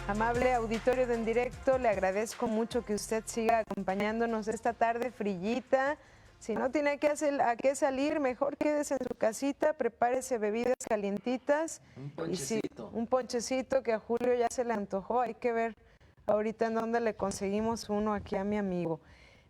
Amable auditorio de En Directo, le agradezco mucho que usted siga acompañándonos esta tarde frillita. Si no tiene a qué salir, mejor quédese en su casita, prepárese bebidas calientitas. Un ponchecito. Y sí, un ponchecito que a Julio ya se le antojó. Hay que ver ahorita en dónde le conseguimos uno aquí a mi amigo.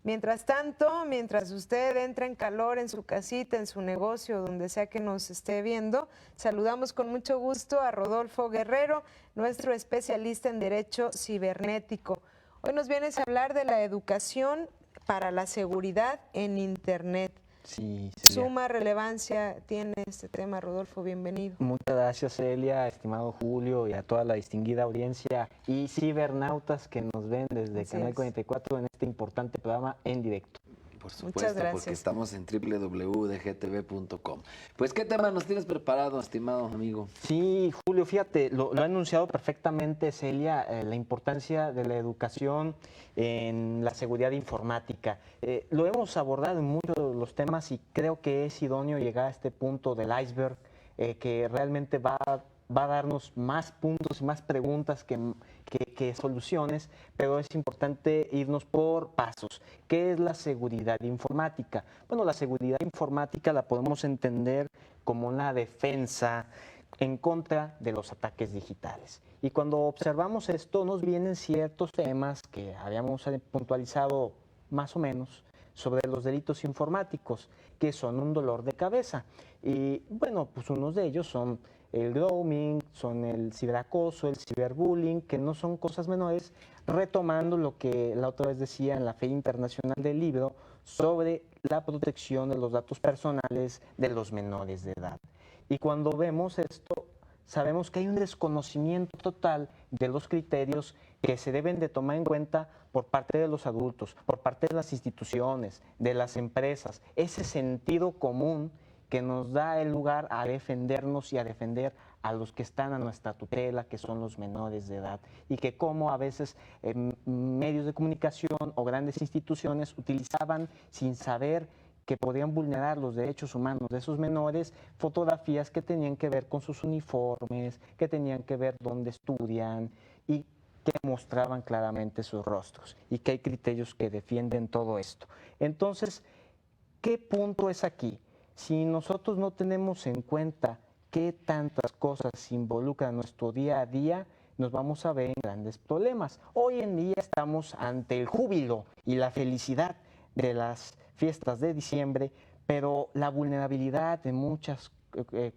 Mientras tanto, mientras usted entra en calor en su casita, en su negocio, donde sea que nos esté viendo, saludamos con mucho gusto a Rodolfo Guerrero, nuestro especialista en Derecho Cibernético. Hoy nos vienes a hablar de la educación para la seguridad en Internet. Sí, Suma relevancia tiene este tema, Rodolfo, bienvenido. Muchas gracias, Celia, estimado Julio, y a toda la distinguida audiencia y cibernautas que nos ven desde Canal 44 en este importante programa En Directo. Por supuesto, porque estamos en www.dgtv.com. Pues, ¿qué tema nos tienes preparado, estimado amigo? Sí, Julio, fíjate, lo ha anunciado perfectamente Celia, la importancia de la educación en la seguridad informática. Lo hemos abordado en muchos de los temas y creo que es idóneo llegar a este punto del iceberg que realmente va a darnos más puntos y más preguntas que soluciones, pero es importante irnos por pasos. ¿Qué es la seguridad informática? Bueno, la seguridad informática la podemos entender como una defensa en contra de los ataques digitales. Y cuando observamos esto, nos vienen ciertos temas que habíamos puntualizado más o menos sobre los delitos informáticos, que son un dolor de cabeza. Y bueno, pues unos de ellos son el grooming, son el ciberacoso, el ciberbullying, que no son cosas menores, retomando lo que la otra vez decía en la Feria Internacional del Libro sobre la protección de los datos personales de los menores de edad. Y cuando vemos esto, sabemos que hay un desconocimiento total de los criterios que se deben de tomar en cuenta por parte de los adultos, por parte de las instituciones, de las empresas, ese sentido común que nos da el lugar a defendernos y a defender a los que están a nuestra tutela, que son los menores de edad, y que como a veces medios de comunicación o grandes instituciones utilizaban sin saber que podían vulnerar los derechos humanos de esos menores, fotografías que tenían que ver con sus uniformes, que tenían que ver dónde estudian y que mostraban claramente sus rostros y que hay criterios que defienden todo esto. Entonces, ¿qué punto es aquí? Si nosotros no tenemos en cuenta qué tantas cosas involucran nuestro día a día, nos vamos a ver en grandes problemas. Hoy en día estamos ante el júbilo y la felicidad de las fiestas de diciembre, pero la vulnerabilidad de muchas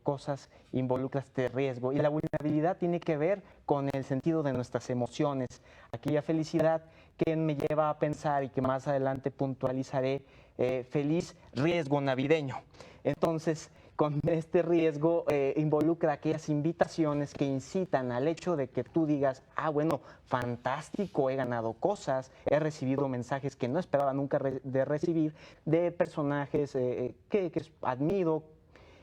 cosas involucra este riesgo y la vulnerabilidad tiene que ver con el sentido de nuestras emociones, aquella felicidad que me lleva a pensar y que más adelante puntualizaré, feliz riesgo navideño. Entonces, con este riesgo involucra aquellas invitaciones que incitan al hecho de que tú digas, ah, bueno, fantástico, he ganado cosas, he recibido mensajes que no esperaba nunca de recibir, de personajes que admiro,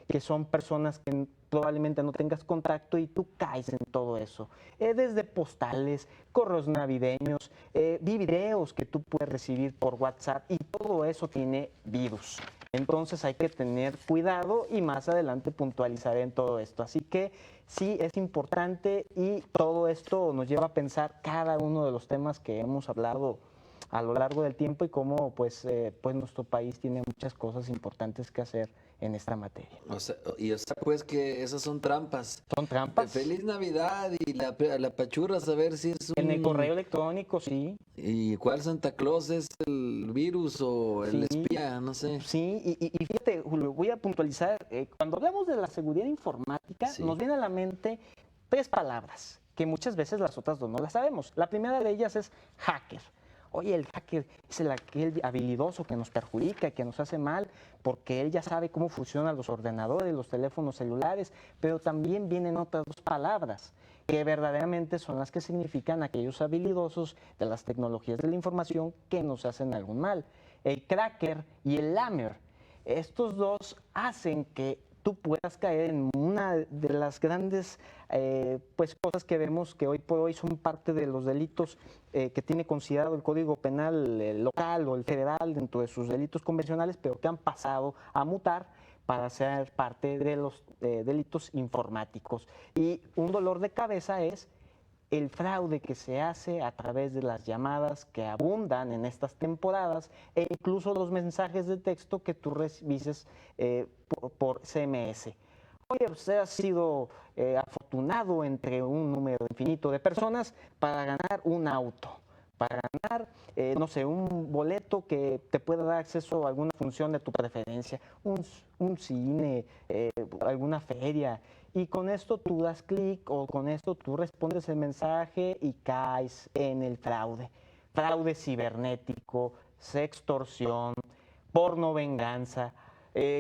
que son personas que probablemente no tengas contacto y tú caes en todo eso. Desde postales, correos navideños, videos que tú puedes recibir por WhatsApp y todo eso tiene virus. Entonces hay que tener cuidado y más adelante puntualizaré en todo esto. Así que sí es importante y todo esto nos lleva a pensar cada uno de los temas que hemos hablado a lo largo del tiempo y cómo pues nuestro país tiene muchas cosas importantes que hacer en esta materia. O sea, pues que esas son trampas. Son trampas. Feliz Navidad y la pachurra, saber si es En el correo electrónico, sí. ¿Y cuál Santa Claus es el virus o el espía? No sé. Sí, y fíjate, Julio, voy a puntualizar. Cuando hablamos de la seguridad informática, nos viene a la mente 3 palabras, que muchas veces las otras 2 no las sabemos. La primera de ellas es hacker. Oye, el hacker es aquel habilidoso que nos perjudica, que nos hace mal, porque él ya sabe cómo funcionan los ordenadores, los teléfonos celulares, pero también vienen otras 2 palabras que verdaderamente son las que significan aquellos habilidosos de las tecnologías de la información que nos hacen algún mal. El cracker y el lamer, estos 2 hacen que tú puedas caer en una de las grandes cosas que vemos que hoy por hoy son parte de los delitos que tiene considerado el Código Penal local o el federal dentro de sus delitos convencionales, pero que han pasado a mutar para ser parte de los delitos informáticos. Y un dolor de cabeza es el fraude que se hace a través de las llamadas que abundan en estas temporadas e incluso los mensajes de texto que tú revises por SMS. Oye, usted ha sido afortunado entre un número infinito de personas para ganar un auto, para ganar, no sé, un boleto que te pueda dar acceso a alguna función de tu preferencia, un cine, alguna feria. Y con esto tú das clic o con esto tú respondes el mensaje y caes en el fraude. Fraude cibernético, sextorsión, porno venganza.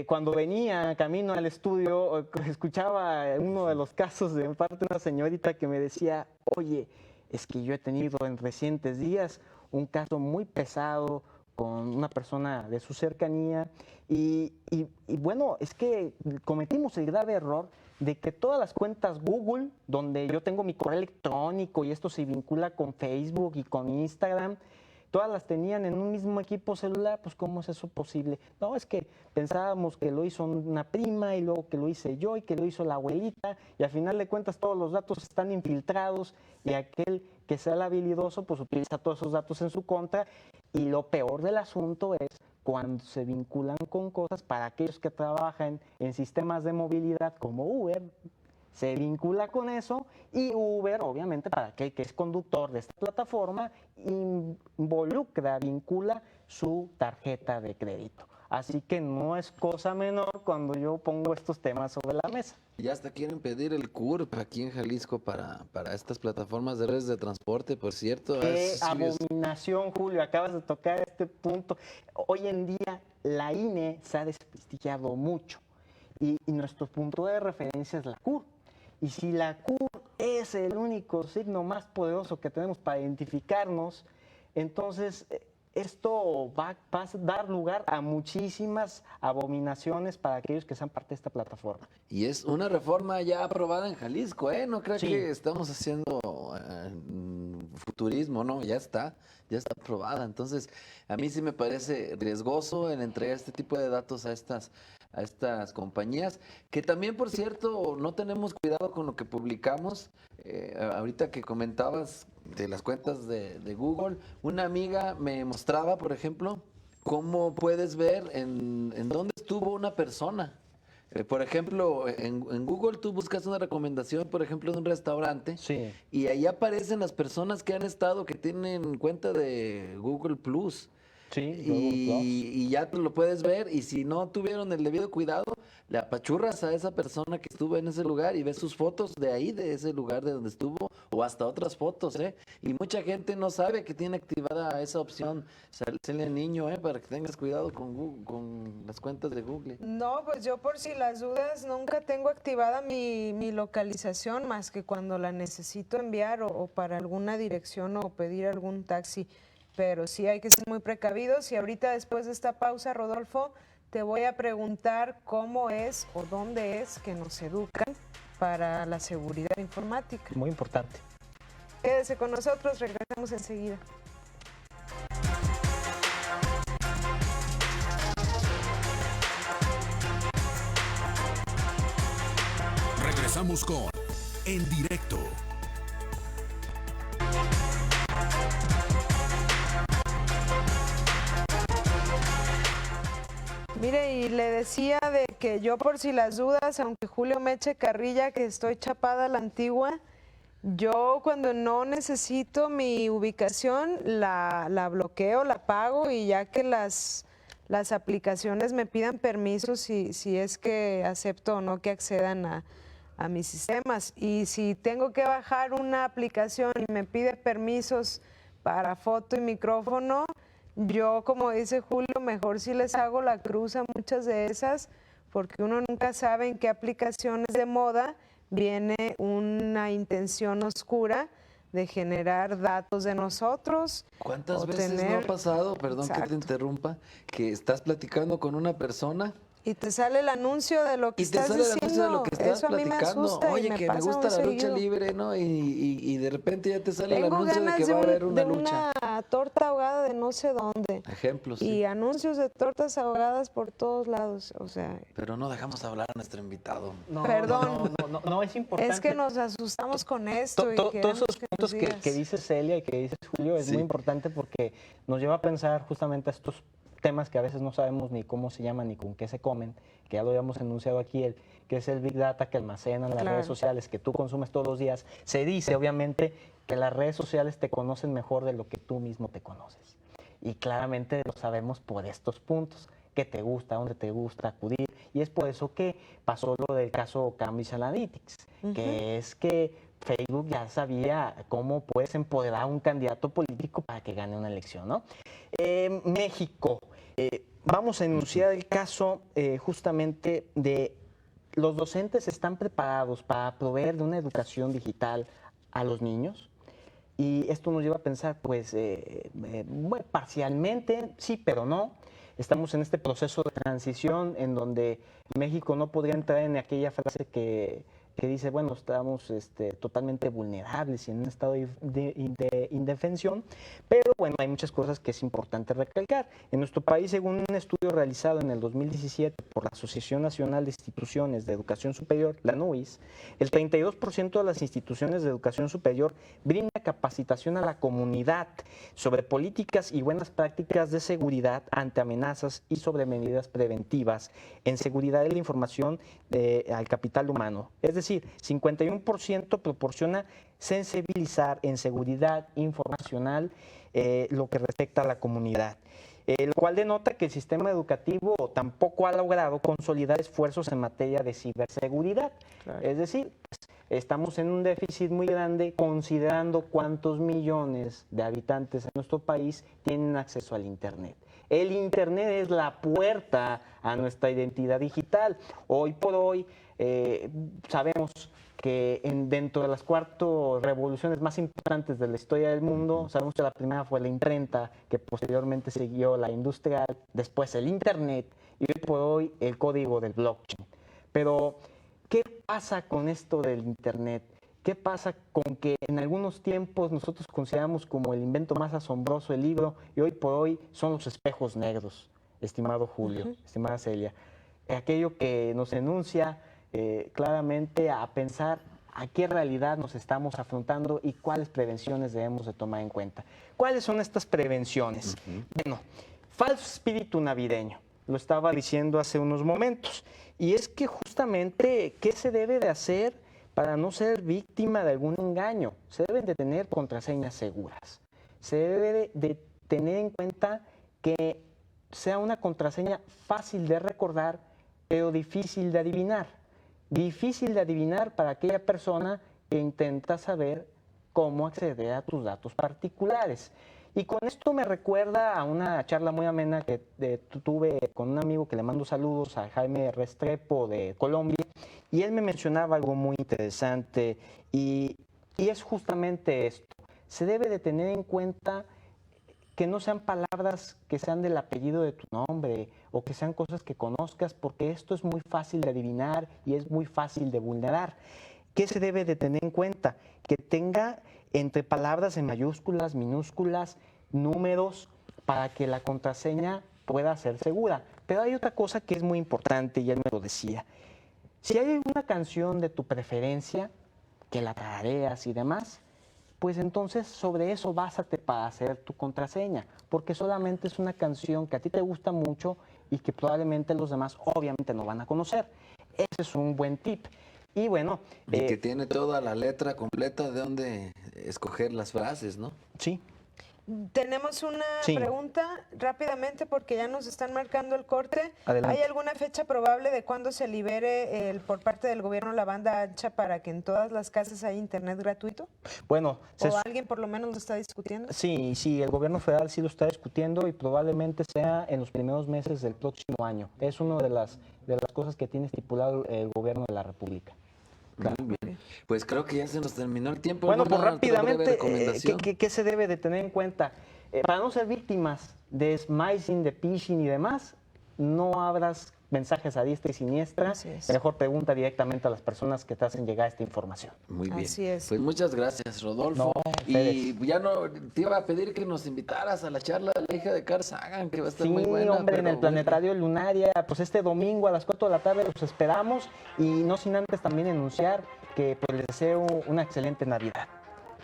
Cuando venía camino al estudio, escuchaba uno de los casos de parte de una señorita que me decía, oye, es que yo he tenido en recientes días un caso muy pesado con una persona de su cercanía y bueno, es que cometimos el grave error de que todas las cuentas Google, donde yo tengo mi correo electrónico y esto se vincula con Facebook y con Instagram, todas las tenían en un mismo equipo celular. Pues ¿cómo es eso posible? No, es que pensábamos que lo hizo una prima y luego que lo hice yo y que lo hizo la abuelita y al final de cuentas todos los datos están infiltrados y aquel que sea el habilidoso pues utiliza todos esos datos en su contra. Y lo peor del asunto es cuando se vinculan con cosas para aquellos que trabajan en sistemas de movilidad como Uber, se vincula con eso y Uber, obviamente, para aquel que es conductor de esta plataforma, vincula su tarjeta de crédito. Así que no es cosa menor cuando yo pongo estos temas sobre la mesa. Ya hasta quieren pedir el CURP aquí en Jalisco para estas plataformas de redes de transporte, por cierto. ¡Qué abominación, Julio! Acabas de tocar este punto. Hoy en día la INE se ha desprestigiado mucho y nuestro punto de referencia es la CURP. Y si la CURP es el único signo más poderoso que tenemos para identificarnos, entonces esto va a dar lugar a muchísimas abominaciones para aquellos que sean parte de esta plataforma. Y es una reforma ya aprobada en Jalisco, ¿eh? No creo que estamos haciendo futurismo, no, ya está aprobada. Entonces, a mí sí me parece riesgoso el entregar este tipo de datos a estas compañías, que también, por cierto, no tenemos cuidado con lo que publicamos. Ahorita que comentabas de las cuentas de Google, una amiga me mostraba, por ejemplo, cómo puedes ver en dónde estuvo una persona. Por ejemplo, en Google tú buscas una recomendación, por ejemplo, de un restaurante, sí, y ahí aparecen las personas que han estado, que tienen cuenta de Google Plus. Sí, y ya tú lo puedes ver, y si no tuvieron el debido cuidado, le apachurras a esa persona que estuvo en ese lugar y ves sus fotos de ahí, de ese lugar de donde estuvo, o hasta otras fotos, ¿eh? Y mucha gente no sabe que tiene activada esa opción, sale niño, para que tengas cuidado con Google, con las cuentas de Google. No, pues yo por si las dudas nunca tengo activada mi localización más que cuando la necesito enviar o para alguna dirección o pedir algún taxi. Pero sí hay que ser muy precavidos y ahorita después de esta pausa, Rodolfo, te voy a preguntar cómo es o dónde es que nos educan para la seguridad informática. Muy importante. Quédese con nosotros, regresamos enseguida. Regresamos con En Directo. Mire, y le decía de que yo por si las dudas, aunque Julio me eche carrilla que estoy chapada a la antigua, yo cuando no necesito mi ubicación la bloqueo, la apago y ya que las aplicaciones me pidan permiso si es que acepto o no que accedan a mis sistemas. Y si tengo que bajar una aplicación y me pide permisos para foto y micrófono, yo, como dice Julio, mejor si les hago la cruz a muchas de esas, porque uno nunca sabe en qué aplicaciones de moda viene una intención oscura de generar datos de nosotros. ¿Cuántas veces no ha pasado, perdón que te interrumpa, que estás platicando con una persona Y te sale el anuncio de lo que Y te estás sale el anuncio de diciendo. lo que estás Eso a mí me platicando. asusta Oye, y me que me pasa gusta muy la lucha seguido. libre, ¿no? Y de repente ya te sale el Tengo anuncio de ganas que va a haber una de lucha. una torta ahogada de no sé dónde. Ejemplos, Y sí. anuncios de tortas ahogadas por todos lados. O sea, Pero no dejamos hablar a nuestro invitado. No, Perdón. no, es importante. es que nos asustamos con esto. Y Todos queremos esos que puntos nos que digas. dice Celia y que dice Julio es Sí. muy importante porque nos lleva a pensar justamente a estos temas que a veces no sabemos ni cómo se llaman ni con qué se comen, que ya lo habíamos enunciado aquí, que es el Big Data que almacenan las Claro. redes sociales que tú consumes todos los días. Se dice, obviamente, que las redes sociales te conocen mejor de lo que tú mismo te conoces. Y claramente lo sabemos por estos puntos. Qué te gusta, dónde te gusta acudir. Y es por eso que pasó lo del caso Cambridge Analytics, que es que Facebook ya sabía cómo puedes empoderar a un candidato político para que gane una elección, ¿no? México. Vamos a enunciar el caso justamente de los docentes están preparados para proveer de una educación digital a los niños. Y esto nos lleva a pensar, pues, bueno, parcialmente, sí, pero no. Estamos en este proceso de transición en donde México no podría entrar en aquella frase que dice, bueno, estamos totalmente vulnerables y en un estado de indefensión, pero bueno, hay muchas cosas que es importante recalcar. En nuestro país, según un estudio realizado en el 2017 por la Asociación Nacional de Instituciones de Educación Superior, la NUIS, el 32% de las instituciones de educación superior brinda capacitación a la comunidad sobre políticas y buenas prácticas de seguridad ante amenazas y sobre medidas preventivas en seguridad de la información al capital humano. Es decir, 51% proporciona sensibilizar en seguridad informacional lo que respecta a la comunidad, lo cual denota que el sistema educativo tampoco ha logrado consolidar esfuerzos en materia de ciberseguridad. Claro. Es decir, estamos en un déficit muy grande considerando cuántos millones de habitantes en nuestro país tienen acceso al Internet. El Internet es la puerta a nuestra identidad digital. Hoy por hoy sabemos que dentro de las 4 revoluciones más importantes de la historia del mundo, sabemos que la primera fue la imprenta, que posteriormente siguió la industrial, después el Internet y hoy por hoy el código del blockchain. Pero, ¿qué pasa con esto del Internet? ¿Qué pasa con que en algunos tiempos nosotros consideramos como el invento más asombroso el libro y hoy por hoy son los espejos negros, estimado Julio, estimada Celia? Aquello que nos enuncia claramente a pensar a qué realidad nos estamos afrontando y cuáles prevenciones debemos de tomar en cuenta. ¿Cuáles son estas prevenciones? Bueno, falso espíritu navideño, lo estaba diciendo hace unos momentos, y es que justamente, ¿qué se debe de hacer para no ser víctima de algún engaño? Se deben de tener contraseñas seguras, se debe de tener en cuenta que sea una contraseña fácil de recordar, pero difícil de adivinar. Difícil de adivinar para aquella persona que intenta saber cómo acceder a tus datos particulares. Y con esto me recuerda a una charla muy amena que tuve con un amigo que le mando saludos, a Jaime Restrepo de Colombia, y él me mencionaba algo muy interesante y es justamente esto. Se debe de tener en cuenta que no sean palabras que sean del apellido de tu nombre o que sean cosas que conozcas, porque esto es muy fácil de adivinar y es muy fácil de vulnerar. ¿Qué se debe de tener en cuenta? Que tenga entre palabras en mayúsculas, minúsculas, números, para que la contraseña pueda ser segura. Pero hay otra cosa que es muy importante y él me lo decía. Si hay una canción de tu preferencia, que la tarareas y demás, pues entonces sobre eso básate para hacer tu contraseña, porque solamente es una canción que a ti te gusta mucho y que probablemente los demás obviamente no van a conocer. Ese es un buen tip. Y bueno... Y que tiene toda la letra completa de dónde escoger las frases, ¿no? Sí. Tenemos una pregunta rápidamente porque ya nos están marcando el corte. Adelante. ¿Hay alguna fecha probable de cuándo se libere por parte del gobierno la banda ancha para que en todas las casas haya internet gratuito? Bueno, ¿O alguien por lo menos lo está discutiendo? Sí, el gobierno federal sí lo está discutiendo y probablemente sea en los primeros meses del próximo año. Es una de las cosas que tiene estipulado el gobierno de la República. Claro. Muy bien. Pues creo que ya se nos terminó el tiempo. Bueno, pues rápidamente, ¿qué se debe de tener en cuenta? Para no ser víctimas de smishing, de phishing y demás, no abras mensajes a diestra y siniestra. Así es. Mejor pregunta directamente a las personas que te hacen llegar esta información. Muy bien. Así es. Pues muchas gracias, Rodolfo. No, y ya no te iba a pedir que nos invitaras a la charla de la hija de Carl Sagan, que va a estar Sí, muy buena. hombre, en pero el Planetario Lunaria, pues este domingo a las 4 de la tarde los esperamos y no sin antes también anunciar que pues les deseo una excelente Navidad.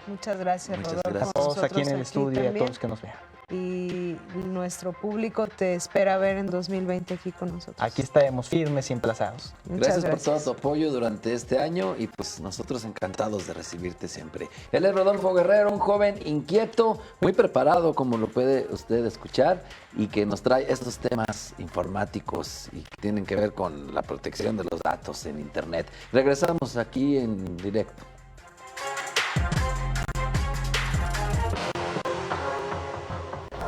Muchas gracias, Muchas Rodolfo. gracias. A todos aquí en el Nosotros estudio y a también. todos que nos vean. Y nuestro público te espera ver en 2020 aquí con nosotros. Aquí estaremos firmes y emplazados. Muchas Gracias por todo tu apoyo durante este año y pues nosotros encantados de recibirte siempre. Él es Rodolfo Guerrero, un joven inquieto, muy preparado como lo puede usted escuchar y que nos trae estos temas informáticos y que tienen que ver con la protección de los datos en Internet. Regresamos aquí en directo.